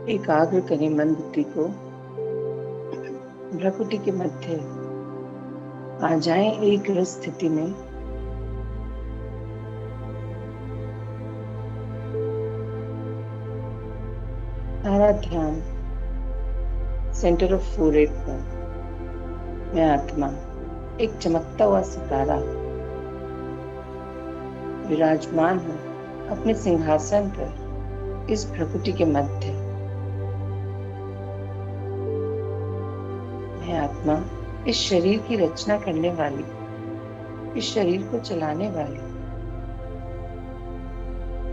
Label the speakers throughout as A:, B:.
A: एकाग्र करें मन बुद्धि को। भ्रकुटी के मध्य आ जाएं एक रस स्थिति में। सारा ध्यान सेंटर ऑफ फोरहेड पर। मैं आत्मा एक चमकता हुआ सितारा विराजमान हूँ अपने सिंहासन पर इस भ्रकुटी के मध्य। मैं आत्मा इस शरीर की रचना करने वाली, इस शरीर को चलाने वाली,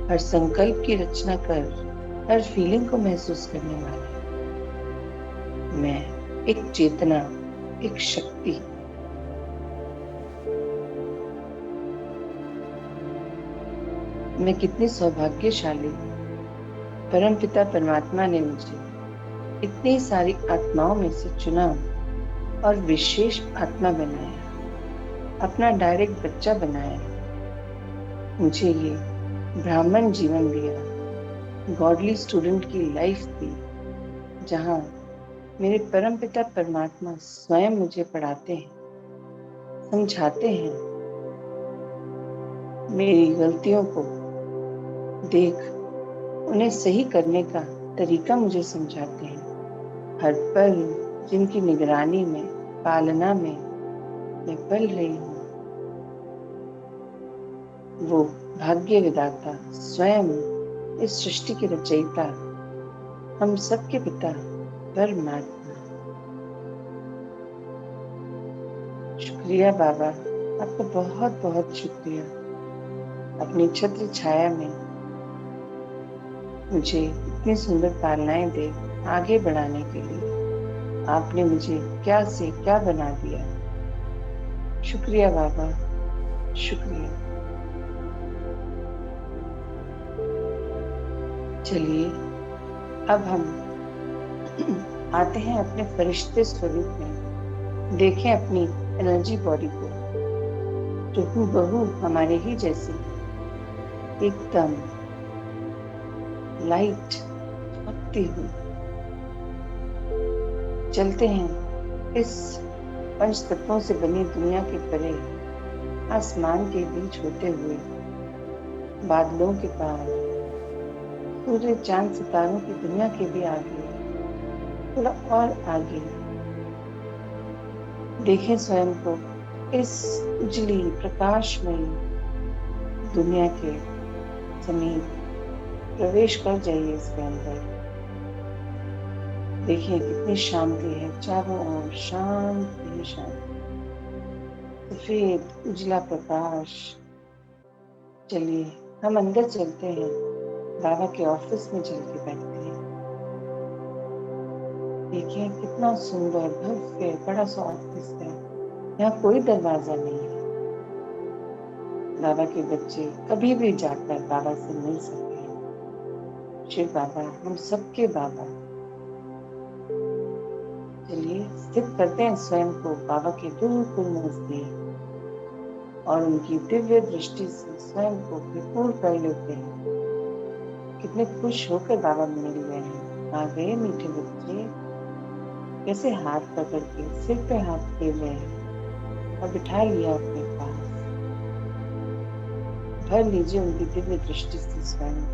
A: हर संकल्प की रचना कर हर फीलिंग को महसूस करने वाली। मैं एक चेतना, एक शक्ति। मैं कितनी सौभाग्यशाली हूँ। परमपिता परमात्मा ने मुझे इतनी सारी आत्माओं में से चुना और विशेष आत्मा बनाया, अपना डायरेक्ट बच्चा बनाया। मुझे ये ब्राह्मण जीवन दिया, गॉडली स्टूडेंट की लाइफ दी, जहाँ मेरे परमपिता परमात्मा स्वयं मुझे पढ़ाते हैं, समझाते हैं, मेरी गलतियों को देख उन्हें सही करने का तरीका मुझे समझाते हैं। हर पल जिनकी निगरानी में, पालना में मैं पल रही हूँ, वो भाग्य विधाता स्वयं इस सृष्टि के रचयिता, हम सबके पिता परमात्मा। शुक्रिया बाबा, आपका बहुत बहुत शुक्रिया। अपनी छत्र छाया में मुझे इतनी सुंदर पालनाएं दे आगे बढ़ाने के लिए आपने मुझे क्या से क्या बना दिया। शुक्रिया बाबा, शुक्रिया। चलिए अब हम आते हैं अपने फरिश्ते स्वरूप में। देखें अपनी एनर्जी बॉडी को, जो हूबहू हमारे ही जैसी, एकदम लाइट चमकती हुई। चलते हैं इस पंच तत्वों से बनी दुनिया के परे, आसमान के बीच होते हुए, बादलों के पार, सूर्य चांद सितारों की दुनिया के भी आगे, थोड़ा और आगे। देखें स्वयं को इस उजली प्रकाशमयी दुनिया के समीप प्रवेश कर जाइए इसके अंदर। देखिए कितनी शांति है, चारों ओर शांति ही शांति, सफेद उजला प्रकाश। चलिए हम अंदर चलते हैं, बाबा के ऑफिस में चल के बैठते हैं। देखिए कितना सुंदर भव्य बड़ा सा ऑफिस है। यहाँ कोई दरवाजा नहीं है। बाबा के बच्चे कभी भी जाकर बाबा से मिल सकते हैं। शिव बाबा हम सबके बाबा। चलिए स्थित करते हैं स्वयं को बाबा के बिल्कुल नजदीक और उनकी दिव्य दृष्टि से स्वयं को भरपूर कर लेते हैं। कितने खुश होकर बाबा मिल गए हैं। आ गए मीठे बच्चे, कैसे हाथ पकड़ के सिर पे हाथ फेर रहे हैं और बिठा लिया अपने पास। भर लीजिए उनकी दिव्य दृष्टि से स्वयं।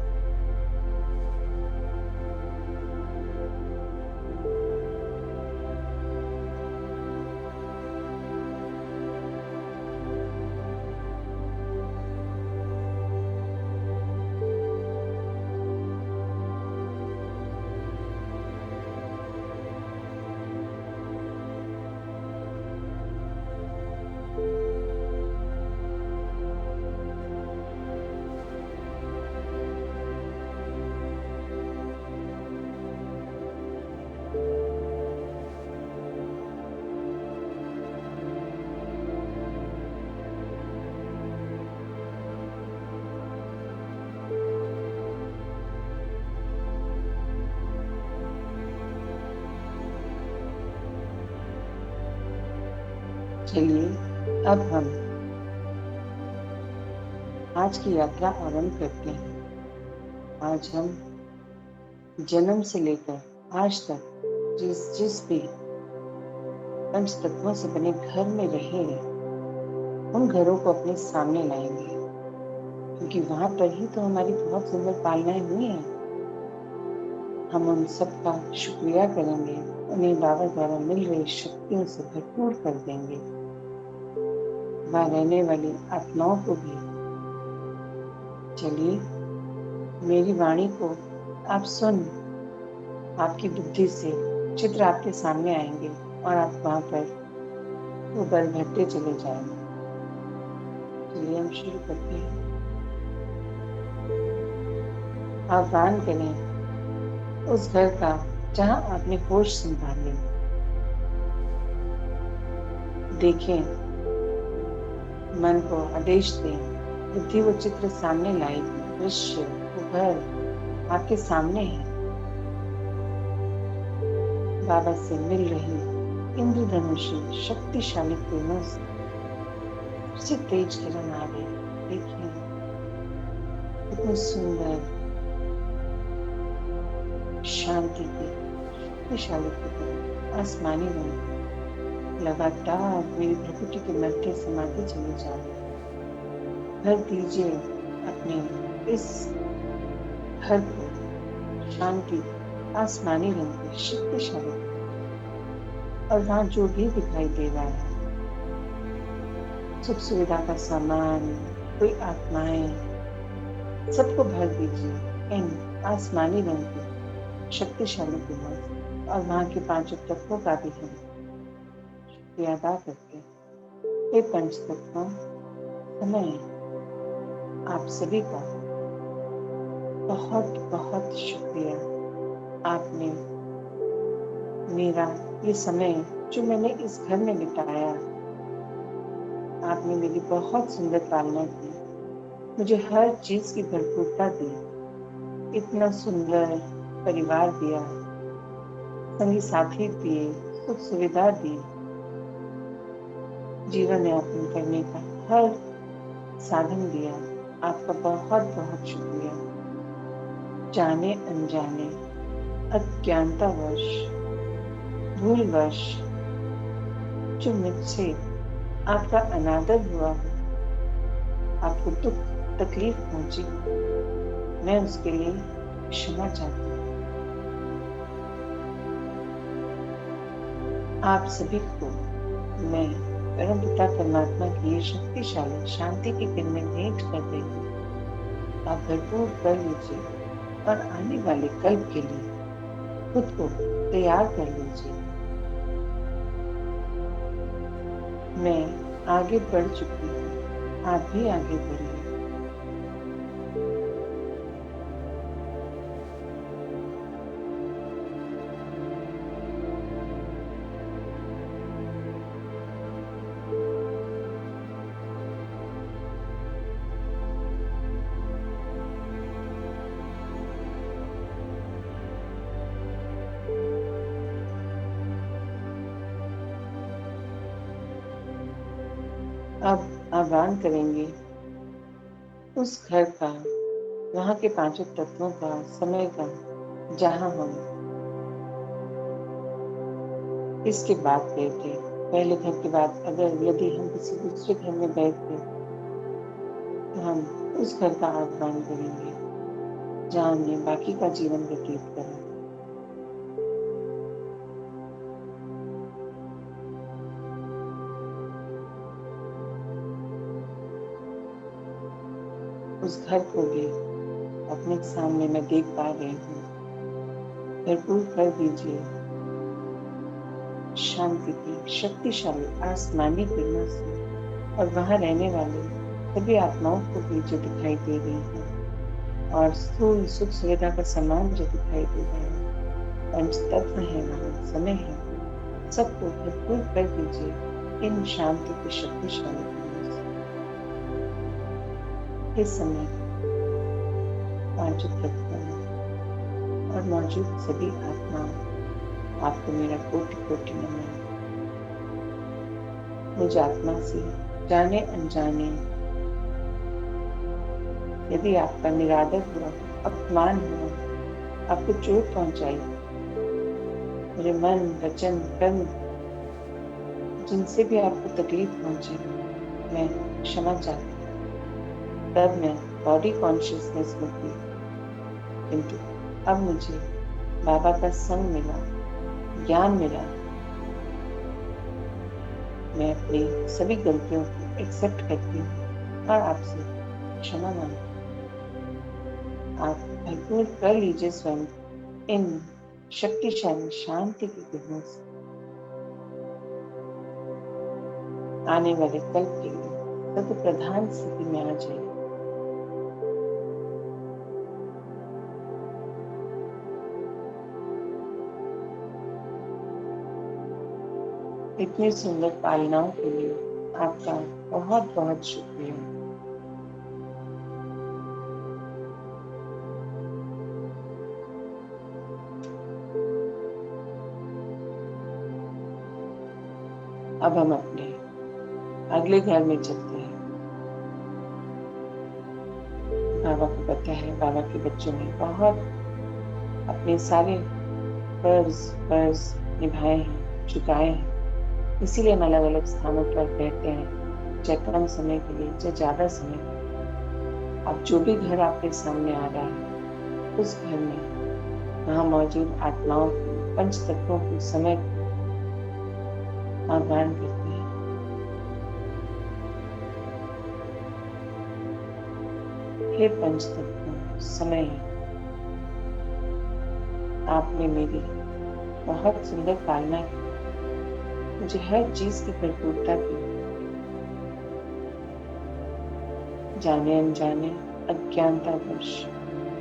A: चलिए अब हम आज की यात्रा आरंभ करते हैं। आज हम जन्म से लेकर आज तक जिस जिस भी पंच तत्वों से बने घर में रहे, उन घरों को अपने सामने लाएंगे, क्योंकि वहां पर ही तो हमारी बहुत सुंदर पालनाएं हुई हैं। हम उन सब का शुक्रिया करेंगे, उन्हें बाबा द्वारा मिल रही शक्तियों से भरपूर कर देंगे। वहां रहने वाली आत्माओं को भी चलिए मेरी वाणी को आप सुन, आपकी बुद्धि से चित्र आपके सामने आएंगे और आप वहां पर वो बल भरते चले जाएंगे। चलिए हम शुरू करते हैं। आह्वान करें उस घर का जहां आपने होश संभाली। देखें, मन को आदेश दें, बुद्धि वो चित्र सामने लाएगी, दृश्य वो घर आपके सामने है। बाबा से मिल रही इंद्रधनुषी शक्तिशाली किरणों से तेज किरण आ रहे। देखिए कितनी सुंदर शांति की शक्तिशाली किरण आसमानी रंग लगातार मेरी प्रकृति के मध्य समाते चले जा रहे। भर दीजिए अपने इस घर को शांति आसमानी रंग की शक्तिशाली, और वहां जो भी दिखाई दे रहा है, सुख सुविधा का सामान, कोई आत्माएं, सबको भर दीजिए इन आसमानी रंग की शक्तिशाली किरणों। और वहां के पांचों तत्वों का भी हम शुक्रिया अदा करते हैं। ये पंच तत्वों समय आप सभी का बहुत बहुत शुक्रिया। आपने मेरा ये समय जो मैंने इस घर में बिताया, आपने मेरी बहुत सुंदर पालना की, मुझे हर चीज की भरपूरता दी, इतना सुंदर परिवार दिया, संगी साथी दिए, सुख सुविधा दी, जीवन यापन करने का हर साधन दिया। आपका बहुत बहुत शुक्रिया। जाने अनजाने, अज्ञानतावश, भूलवश जो मुझसे आपका अनादर हुआ, आपको दुख तकलीफ पहुंची, मैं उसके लिए क्षमा चाहती हूँ। आप सभी को मैं परम पिता परमात्मा की शक्तिशाली शांति की किरणें भेंट कर रही हूँ। आप भरपूर कर लीजिए और आने वाले कल के लिए खुद को तैयार कर लीजिए। मैं आगे बढ़ चुकी हूँ, आप भी आगे बढ़िए। अब आह्वान करेंगे उस घर का, वहां के पांचों तत्वों का, समय का, जहां हम इसके बाद गए थे। पहले घर के बाद अगर यदि हम किसी दूसरे घर में गए थे, तो हम उस घर का आह्वान करेंगे जहां हमने बाकी का जीवन व्यतीत करा। उस घर को भी अपने सामने मैं देख पा रही हूँ। भरपूर कर दीजिए शांति की शक्तिशाली आसमानी किरणों से, और वहां रहने वाले सभी आत्माओं को भी जो दिखाई दे रही है, और स्थूल सुख सुविधा का सामान जो दिखाई दे रहा है, पंच तत्व है, वहां समय है, सबको भरपूर कर दीजिए इन शांति की शक्तिशाली किरणों से। इस समय पांचों तत्वों और मौजूद सभी आत्माओं, आपको मेरा कोटि कोटि नमन। मुझ आत्मा से जाने अनजाने यदि आपका निरादर हुआ, अपमान हुआ, आपको चोट पहुंचाई, मेरे मन, वचन, कर्म, जिनसे भी आपको तकलीफ पहुंची, मैं क्षमा चाहती हूँ। तब मैं बॉडी कॉन्शियसनेस में थी, किंतु अब मुझे बाबा का संग मिला, ज्ञान मिला। मैं अपनी सभी गलतियों को एक्सेप्ट करती हूँ और आपसे क्षमा मांगती हूँ। आप भरपूर कर लीजिए स्वयं इन शक्तिशाली शांति की किरणों से। आने वाले कल के लिए सत्य प्रधान स्थिति में आ जाए। इतनी सुंदर पालनाओं के लिए आपका बहुत बहुत शुक्रिया। अब हम अपने अगले घर में चलते हैं। बाबा को पता है, बाबा के बच्चों ने बहुत अपने सारे फर्ज निभाए हैं, चुकाए हैं, इसीलिए हम अलग अलग स्थानों पर रहते हैं, चाहे कम समय के लिए, चाहे ज्यादा समय के लिए। अब जो भी घर आपके सामने आ रहा है, उस घर में वहां मौजूद आत्माओं को, पंच तत्वों को, समय को आह्वान करते हैं। हे पंच तत्वों, समय, आपने मेरी बहुत सुंदर पालना की, मुझे हर चीज की भरपूरता की। जाने अनजाने, अज्ञानतावश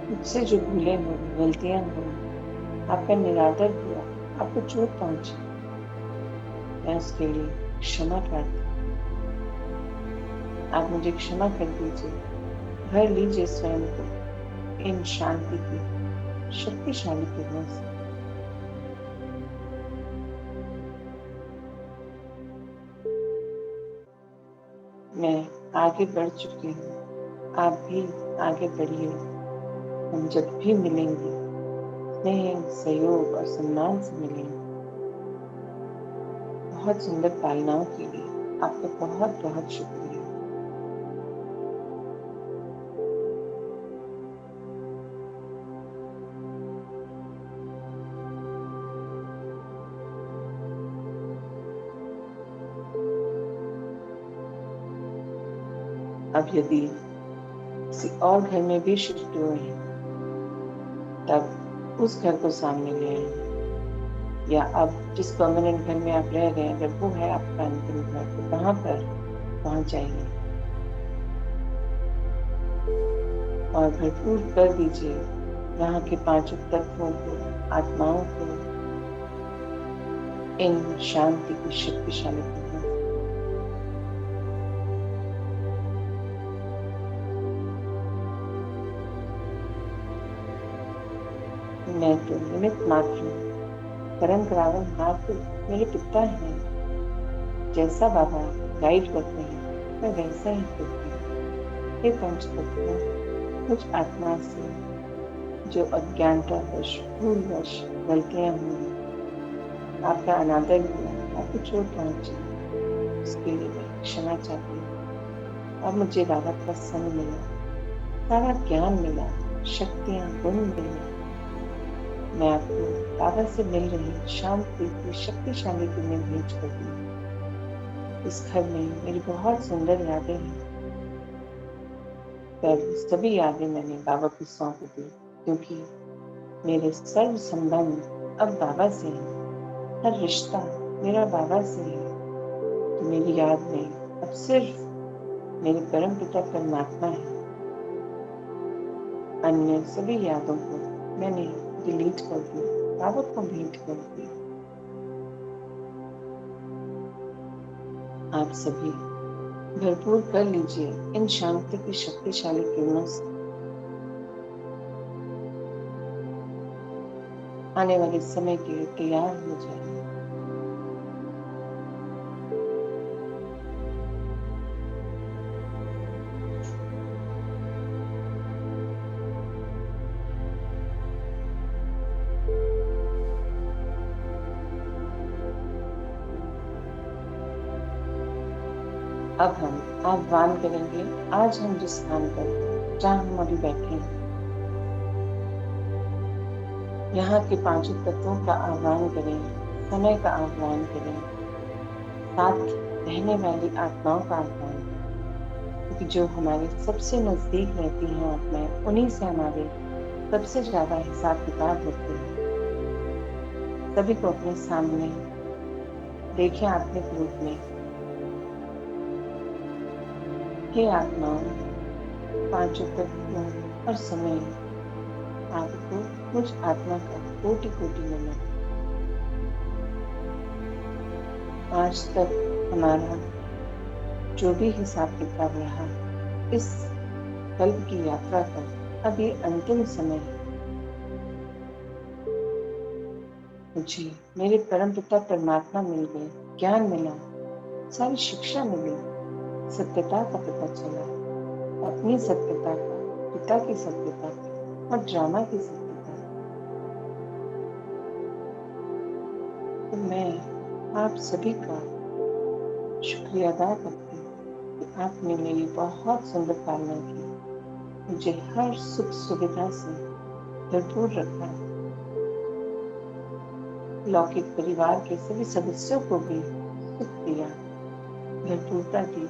A: मुझसे जो भूले हो, गलतियां हो, आपका निरादर हुआ, आपको चोट पहुंची, मैं उसके लिए क्षमा प्रार्थी। आप मुझे क्षमा कर दीजिए, भर लीजिए स्वयं को इन शांति की शक्तिशाली किरणों से। मैं आगे बढ़ चुकी हूँ, आप भी आगे बढ़िए। हम जब भी मिलेंगे, स्नेह, सहयोग और सम्मान से मिलेंगे। बहुत सुंदर पालनाओं के लिए आपका बहुत बहुत शुक्रिया। अब यदि किसी और घर में भी शिफ्ट हुए हैं, तब उस घर को सामने ले आएंगे, या अब जिस परमानेंट घर में आप रह रहे हैं, अगर वो है आपका अंतिम घर, तो वहां पर पहुंच जाइए और भरपूर कर दीजिए वहां के पांचों तत्वों को, आत्माओं को, इन शांति की शक्तिशाली किरणों से। मैं तो निमित्त मात्र हूँ, परम करावन मात्र मेरे पिता हैं। जैसा बाबा गाइड करते हैं, मैं वैसा ही करती हूँ। हे पंच तत्व, कुछ आत्मा से जो अज्ञानतावश, भूलवश गलतियां हुई, आपका अनादर हुआ, आपको चोट पहुंची, उसके लिए मैं क्षमा चाहती हूँ। अब मुझे बाबा का संग मिला, सारा ज्ञान मिला, शक्तियां, गुण मिले। मैं आपको बाबा से मिल रही शांति की शक्तिशाली किरणें भेज कर दी। इस घर में मेरी बहुत सुंदर यादें हैं, पर सभी यादें मैंने बाबा को सौंप दी, क्योंकि मेरे सर्व संबंध अब बाबा से हैं। हर रिश्ता मेरा बाबा से है, तो मेरी याद में अब सिर्फ मेरे परम पिता परमात्मा है। अन्य सभी यादों को मैंने डिलीट कर दिया, बाबा को भेंट कर दिया। आप सभी भरपूर कर लीजिए इन शांति की शक्तिशाली किरणों से। आने वाले समय के लिए तैयार हो जाए। अब हम आह्वान करेंगे, आज हम जिस स्थान पर जहाँ हम अभी बैठे हैं, यहाँ के पांचों तत्वों का आह्वान करें, समय का आह्वान करें, साथ रहने वाली आत्माओं का आह्वान करें, क्योंकि जो हमारे सबसे नजदीक रहती हैं आत्माएं, उन्हीं से हमारे सबसे ज्यादा हिसाब किताब होते हैं। सभी को अपने सामने देखें आत्मिक रूप में। हे आत्माओं, पांचों तत्वों और समय, आपको मुझ आत्मा का कोटि कोटि नमन। आज तक हमारा जो भी हिसाब किताब रहा, इस कल्प की यात्रा का अब ये अंतिम समय है। मुझे मेरे परम पिता परमात्मा मिल गए, ज्ञान मिला, सारी शिक्षा मिली, सत्यता का पता चला, अपनी सत्यता का, पिता की सत्यता का और ड्रामा की सत्यता। तो मैं आप सभी का शुक्रिया अदा करती हूँ कि आपने मेरी बहुत सुंदर पालना की, मुझे हर सुख सुविधा से भरपूर रखा, लौकिक परिवार के सभी सदस्यों को भी सुख दिया, भरपूरता दी,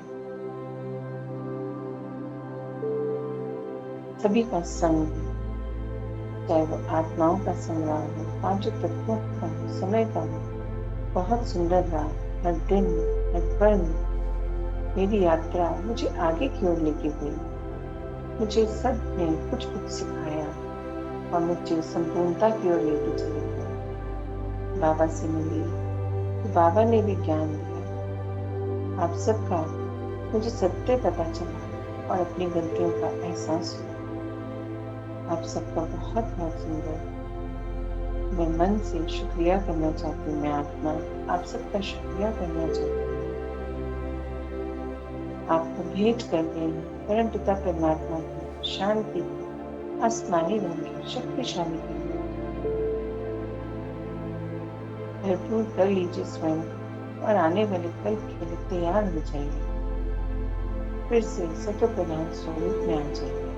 A: सभी का संग, चाहे वो आत्माओं का संग्राम हो, पांचों तत्वों का हो, समय का हो, बहुत सुंदर रहा। हर दिन, हर पल मेरी यात्रा मुझे आगे की ओर लेके गई, मुझे सब ने कुछ कुछ सिखाया और मुझे संपूर्णता की ओर लेके चले गए। बाबा से मिली तो बाबा ने भी ज्ञान दिया। आप सबका मुझे सत्य पता चला और अपनी गलतियों का एहसास हुआ। आप सबका बहुत बहुत सुंदर, मैं मन से शुक्रिया करना चाहती हूँ। मैं आत्मा आप सबका शुक्रिया करना चाहती हूँ। आपको भेंट कर रही हूँ परम पिता परमात्मा की शांति की आसमानी रंग की शक्तिशाली की। भरपूर कर लीजिए स्वयं और आने वाले कल के लिए तैयार हो जाइए। फिर से सतो प्रधान स्वरूप में आ जाइए।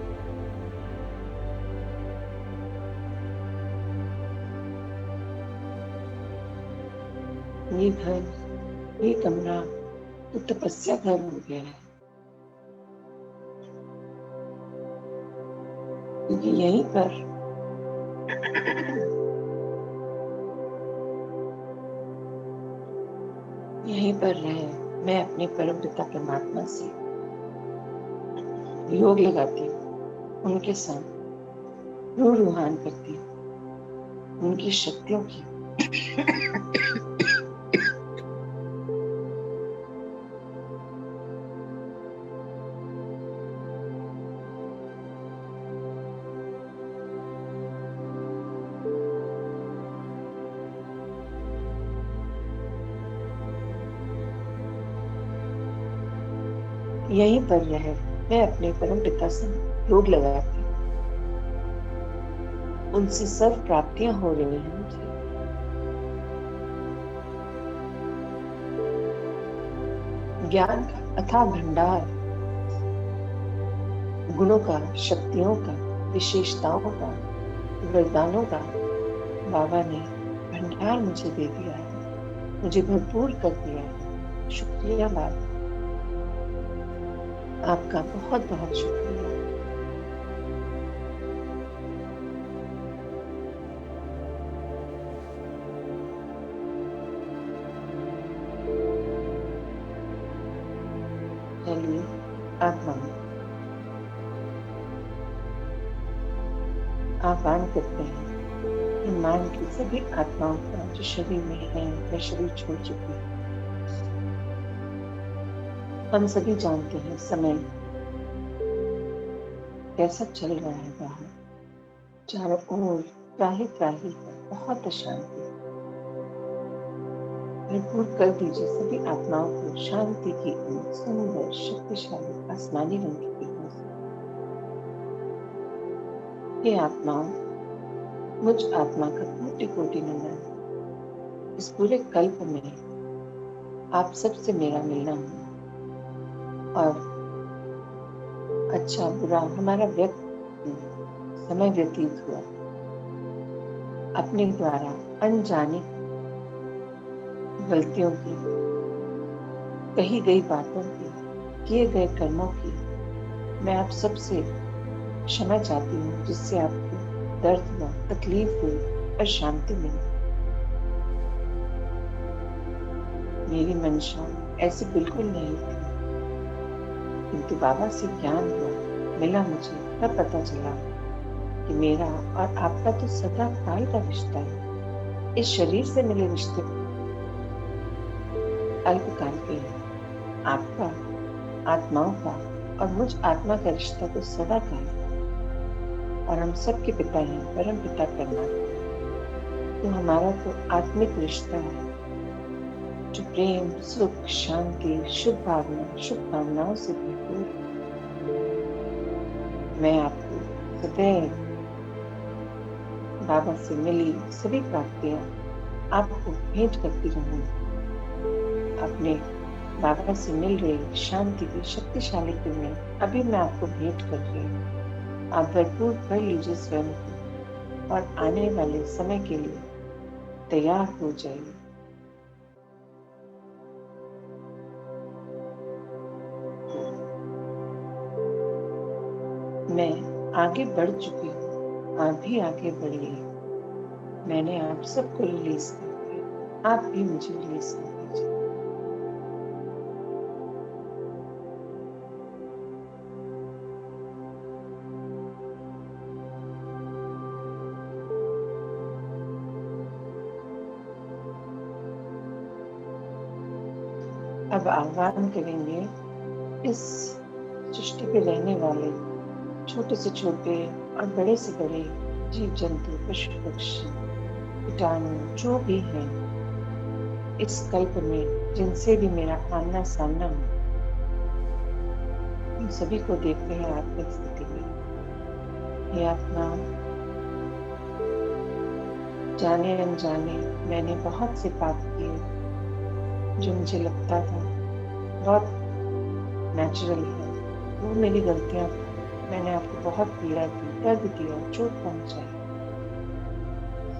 A: ये घर, ये कमरा तो तपस्या घर हो गया है, क्योंकि यहीं पर रहे मैं अपने परम पिता परमात्मा से योग लगाती हूँ, उनके साथ रूहान करती हूँ, उनकी शक्तियों की यहीं पर रहे मैं अपने परम पिता से योग लगाती हूँ, उनसे सर्व प्राप्तियां हो रही हैं मुझे। ज्ञान का अथाह भंडार, गुणों का, शक्तियों का, विशेषताओं का, वरदानों का बाबा ने भंडार मुझे दे दिया है, मुझे भरपूर कर दिया है। शुक्रिया बाबा, आपका बहुत बहुत शुक्रिया। चलिए आह्वान करते हैं ईमान की सभी आत्माओं का जो शरीर में है या शरीर छोड़ चुकी है। हम सभी जानते हैं समय कैसा चल रहा है बाहर, चारों ओर त्राही त्राही है, बहुत अशांति। भरपूर कर दीजिए सभी आत्माओं को शांति की इन सुंदर शक्तिशाली आसमानी रंग की किरणों से। ये आत्माओं, मुझ आत्मा का कोटि कोटि नमन। इस पूरे कल्प में आप सबसे मेरा मिलना हुआ, और अच्छा बुरा हमारा समय व्यतीत हुआ अपने द्वारा अनजानी गलतियों की, कही गई बातों की, किए गए कर्मों की। मैं आप सबसे क्षमा चाहती हूँ जिससे आपको दर्द हुआ, तकलीफ हुई और शांति मिली। मेरी मंशा ऐसी बिल्कुल नहीं थी, किंतु बाबा से ज्ञान हुआ, मिला मुझे, तब पता चला कि मेरा और आपका तो सदा काल का रिश्ता है। इस शरीर से मिले रिश्ते अल्पकाल के हैं। आपका आत्माओं का और मुझ आत्मा का रिश्ता तो सदा काल का, और हम सबके पिता हैं, परम पिता परमात्मा। तो हमारा तो आत्मिक रिश्ता है जो प्रेम, सुख, शांति, शुभ भावना, शुभकामनाओं से भरपूर है। मैं आपको सदैव बाबा से मिली सभी प्राप्तियां आपको भेंट करती रहूंगी। अपने बाबा से मिल रही शांति की शक्तिशाली किरणें अभी मैं आपको भेंट कर रही हूँ। आप भरपूर कर लीजिए स्वयं को और आने वाले समय के लिए तैयार हो जाइए। मैं आगे बढ़ चुकी हूँ, आप भी आगे बढ़िए। मैंने आप सबको रिलीज कर दिया, आप भी मुझे रिलीज कर दीजिए। अब आह्वान करेंगे इस सृष्टि पे रहने वाले छोटे से छोटे और बड़े से बड़े जीव जंतु, पशु पक्षी, कीटाणु जो भी हैं इस कल्प में, जिनसे भी मेरा आमना सामना हो, उन सभी को देखते हैं आत्मिक स्थिति में। ये आत्मा जाने अनजाने मैंने बहुत से पाप किए जो मुझे लगता था बहुत नेचुरल है। वो मेरी गलतियां थी। मैंने आपको बहुत पीड़ा दी, दर्द दिया, चोट पहुंचाई।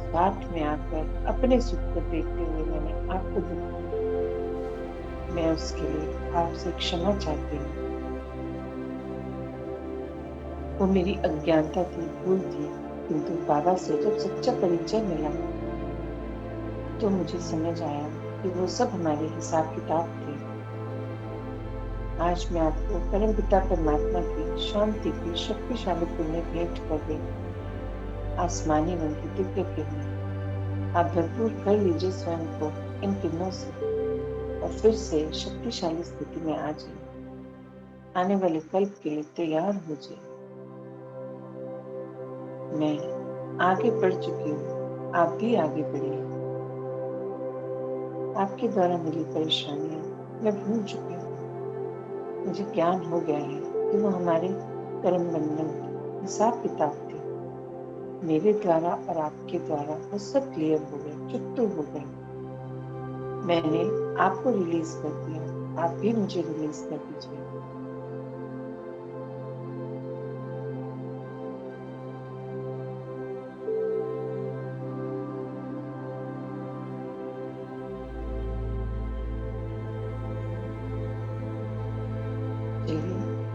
A: स्वार्थ में आकर अपने सुख को देखते हुए मैंने आपको दुख दिया। मैं उसके लिए आपसे क्षमा चाहती हूँ। वो मेरी अज्ञानता थी, भूल थी, किंतु बाबा से जब सच्चा परिचय मिला तो मुझे समझ आया कि वो सब हमारे हिसाब किताब थे। आज मैं आपको परम पिता परमात्मा की शांति की शक्तिशाली किरणें भेंट कर रही हूँ। आसमानी रंग की दिव्य किरणें आप भरपूर कर लीजिए स्वयं को इन किरणों से और फिर से शक्तिशाली स्थिति में आ जाइए। आने वाले कल्प के लिए तैयार हो जाइए। मैं आगे बढ़ चुकी हूँ, आप भी आगे बढ़िए। आपके द्वारा मिली परेशानियां मैं भूल चुकी हूँ। मुझे ज्ञान हो गया है कि वो हमारे कर्म बंधन हिसाब किताब थे। मेरे द्वारा और आपके द्वारा वो सब क्लियर हो गए, चुट्टू हो गए। मैंने आपको रिलीज कर दिया, आप भी मुझे रिलीज कर दीजिए।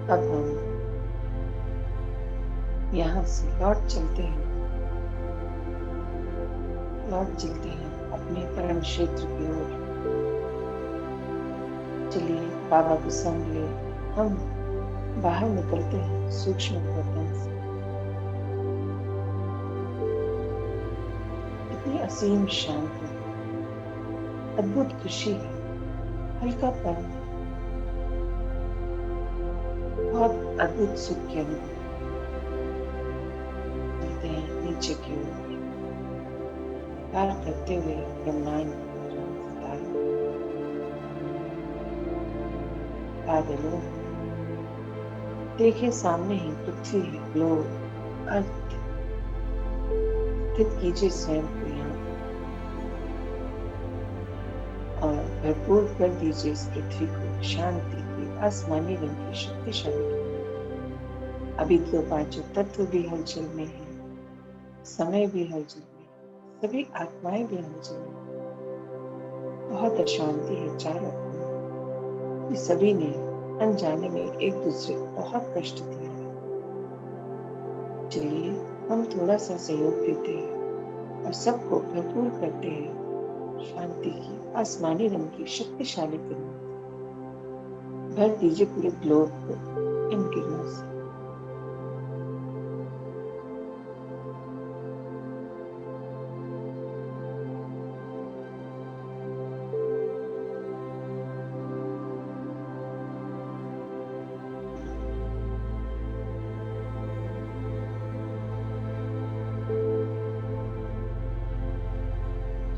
A: अब हम यहाँ से लौट चलते हैं अपने परम क्षेत्र की ओर। चलिए बाबा को संग ले हम बाहर निकलते हैं सूक्ष्म वतन से। इतनी असीम शांति, अद्भुत खुशी है, हल्कापन, बहुत अद्भुत सुख के अनुभव। चलते हैं नीचे की ओर, प्यार करते हुए ब्रह्मांड बादलों देखिए सामने ही पृथ्वी है, ग्लोब अर्थ। स्थित कीजिए स्वयं को यहाँ और भरपूर कर दीजिए इस पृथ्वी को शांति की आसमानी रंग की शक्तिशाली। अभी तो पांचों तत्व भी हलचल में है, समय भी हलचल में है, सभी आत्माएं भी हलचल में हैं। बहुत अशांति है चारों ओर। इस सभी ने अनजाने में एक दूसरे को बहुत कष्ट दिया है। चलिए हम थोड़ा सा सहयोग देते हैं और सबको भरपूर करते हैं शांति की आसमानी रंग की शक्तिशाली किरणों से। भर दीजिए पूरे ग्लोब को इन किरणों से।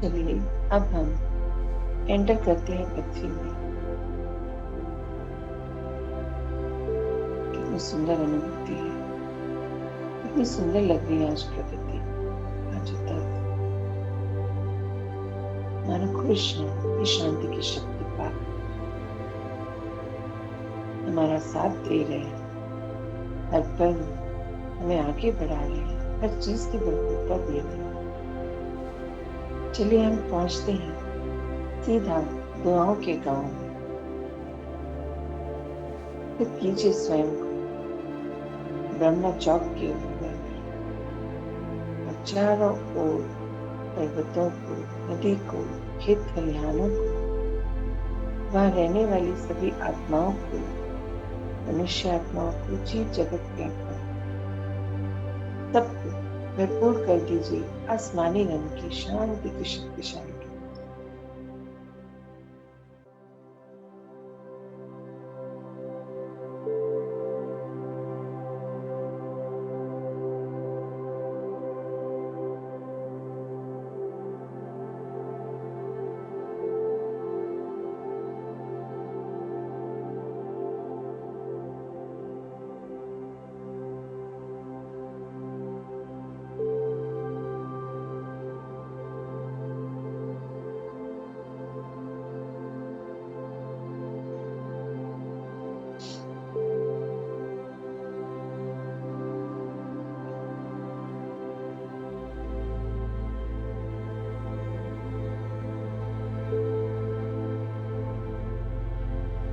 A: चलिए अब हम एंटर करते हैं पृथ्वी में। कितनी सुंदर अनुभूति है, कितनी सुंदर लग रही है आज प्रकृति। आज तक मानो खुश है ये शांति की शक्ति पाकर हमारा साथ दे रहे हैं, हर पल हमें आगे बढ़ा रहे हैं, हर चीज की भरपूरता दे रहे हैं। चलिए हम पहुंचते हैं सीधा दुआओं के गांव में। फिर कीजिए स्वयं को ब्रह्मा चौक के ऊपर और चारों ओर पर्वतों को, नदी को, खेत खलिहानों को, वहां रहने वाली सभी आत्माओं को, मनुष्य आत्माओं को, जीव जगत के आत्माओं सबको भरपूर कर दीजिए आसमानी रंग की शांति की शक्तिशाली।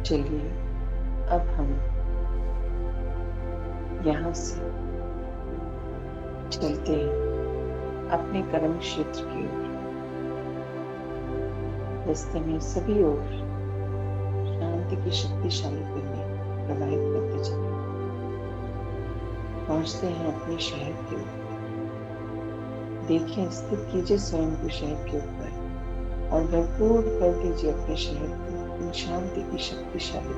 A: चलिए अब हम यहाँ से चलते हैं अपने कर्म क्षेत्र की ओर। रास्ते में सभी ओर शांति की शक्तिशाली किरणें प्रवाहित करते चले। पहुंचते हैं अपने शहर के ऊपर। देखिए, स्थित कीजिए स्वयं को शहर के ऊपर और भरपूर कर दीजिए अपने शहर को शांति की शक्तिशाली।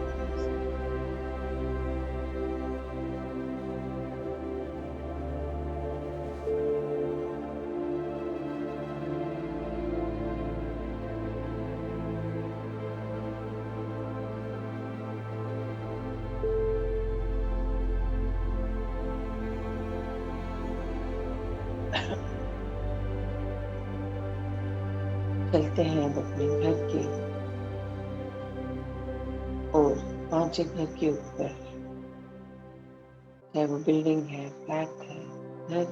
A: चलते हैं अब अपने घर के और पहुंचे घर के ऊपर, चाहे वो बिल्डिंग है, फ्लैट है, घर है,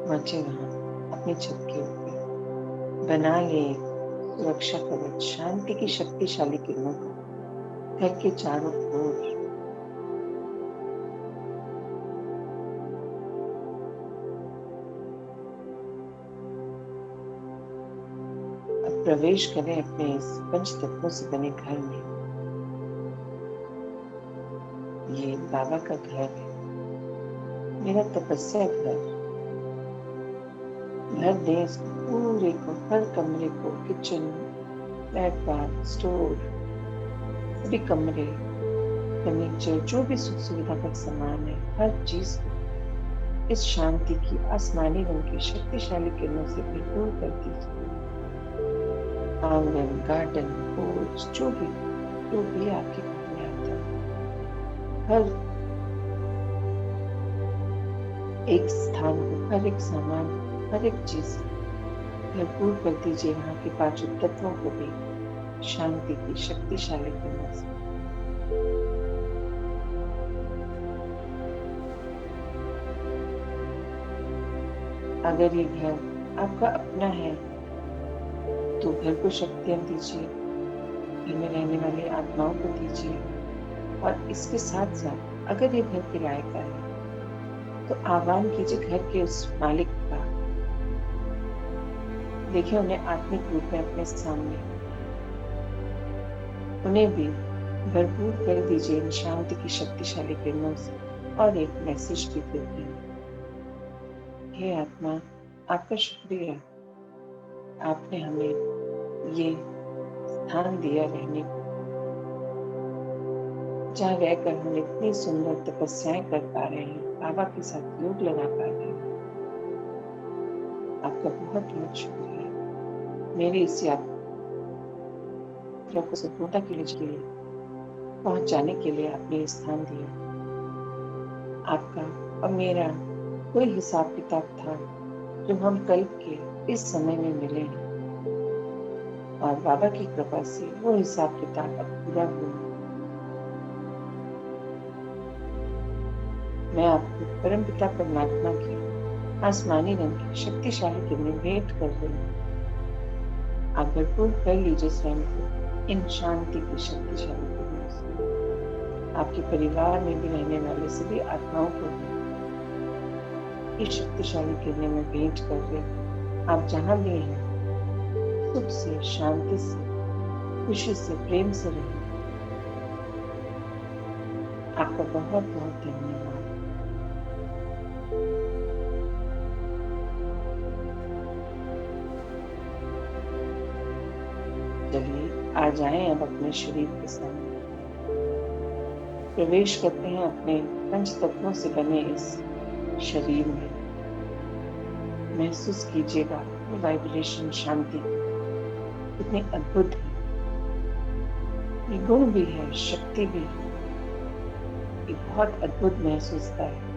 A: पहुंचे वहां अपनी छत के ऊपर। बना ले सुरक्षा कवच शांति की शक्तिशाली किरणों का घर के चारों ओर। अब प्रवेश करें अपने इस पंच तत्वों से बने घर में। ये बाबा का घर है, मेरा तपस्या घर। भर दें इसको पूरे को, हर कमरे को, किचन, प्लेटफॉर्म, स्टोर, सभी कमरे, फर्नीचर, जो भी सुख सुविधा का सामान है, हर चीज को इस शांति की आसमानी रंग की शक्तिशाली किरणों से भरपूर कर दीजिए। आंगन, गार्डन, पोर्च, जो भी आपके घर में आता है, हर एक स्थान को, हर एक सामान, हर एक चीज भरपूर कर दीजिए। वहां के पांचों तत्वों को भी शांति की शक्तिशाली किरणों से। अगर ये घर आपका अपना है तो घर को शक्तियां दीजिए, घर में रहने वाली आत्माओं को दीजिए, और इसके साथ साथ अगर ये घर किराए का है तो आह्वान कीजिए घर के उस मालिक का। देखिए उन्हें आत्मिक रूप में अपने सामने, उन्हें भी भरपूर कर दीजिए इन शांति की शक्तिशाली किरणों से, और एक मैसेज भी देते हैं। हे आत्मा, आपका शुक्रिया, आपने हमें ये स्थान दिया रहने को, जहाँ रहकर हम इतनी सुंदर तपस्याएं कर पा रहे हैं, बाबा के साथ योग लगा पा रहे हैं। आपका बहुत बहुत शुक्रिया मेरी इस यात्रा को सफलता के लिए पहुंचाने के लिए आपने स्थान दिया। आपका और मेरा कोई हिसाब किताब था जो हम कल के इस समय में मिले हैं, और बाबा की कृपा से वो हिसाब किताब अब पूरा हुआ। मैं आपको परमपिता परमात्मा की आसमानी रंग की शक्तिशाली किरणें भेंट कर रही हूँ। आप भरपूर कर लीजिए स्वयं को इन शांति की शक्तिशाली किरणों से। आपके परिवार में भी रहने वाले सभी आत्माओं को ये शक्तिशाली किरणें में भेंट कर रही हूँ। आप जहाँ भी हैं, सुख से, शांति से, खुशी से, प्रेम से रहें। आपका बहुत बहुत धन्यवाद। चलिए आ जाएं अब अपने शरीर के सामने, प्रवेश करते हैं अपने पंच तत्वों से बने इस शरीर में। महसूस कीजिएगा वो वाइब्रेशन शांति कितनी अद्भुत है। ये गुण भी है, शक्ति भी है, ये बहुत अद्भुत महसूस होता है।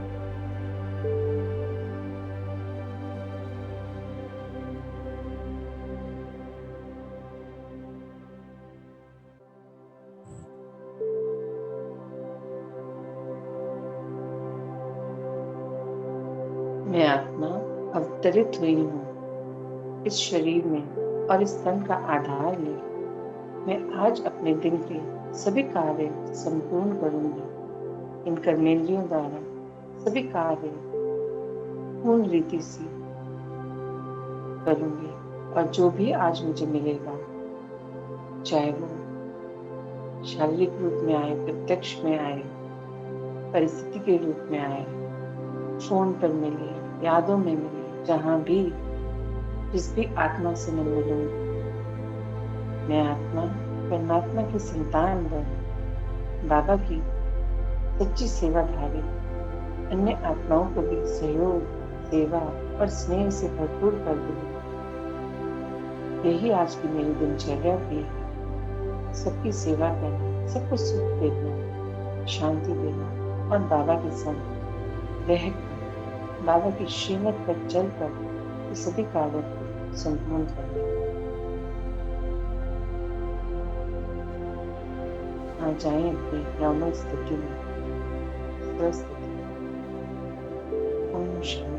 A: मैं आत्मा अवतरित हुई हूँ इस शरीर में, और इस तन का आधार ले मैं आज अपने दिन के सभी कार्य संपूर्ण करूंगी। इन कर्मेंद्रियों द्वारा सभी कार्य पूर्ण रीति से करूंगी, और जो भी आज मुझे मिलेगा, चाहे वो शारीरिक रूप में आए, प्रत्यक्ष में आए, परिस्थिति के रूप में आए, फोन पर मिले, यादों में मिले, जहां भी जिस भी आत्मा से मैं मिलूंगी, मैं आत्मा परमात्मा की संतान बन बाबा की सच्ची सेवाधारी अन्य आत्माओं को भी सहयोग, सेवा और स्नेह से भरपूर कर दूंगी। यही आज की मेरी दिनचर्या भी है, सबकी सेवा करना, सबको सुख देना, शांति देना, और बाबा के संग रहकर बाबा की श्रीमत पर चलकर सभी कार्यों को संपूर्ण करना। आ जाएं अपनी नॉर्मल स्थिति में, स्वस्थ स्थिति में। ओम शांति।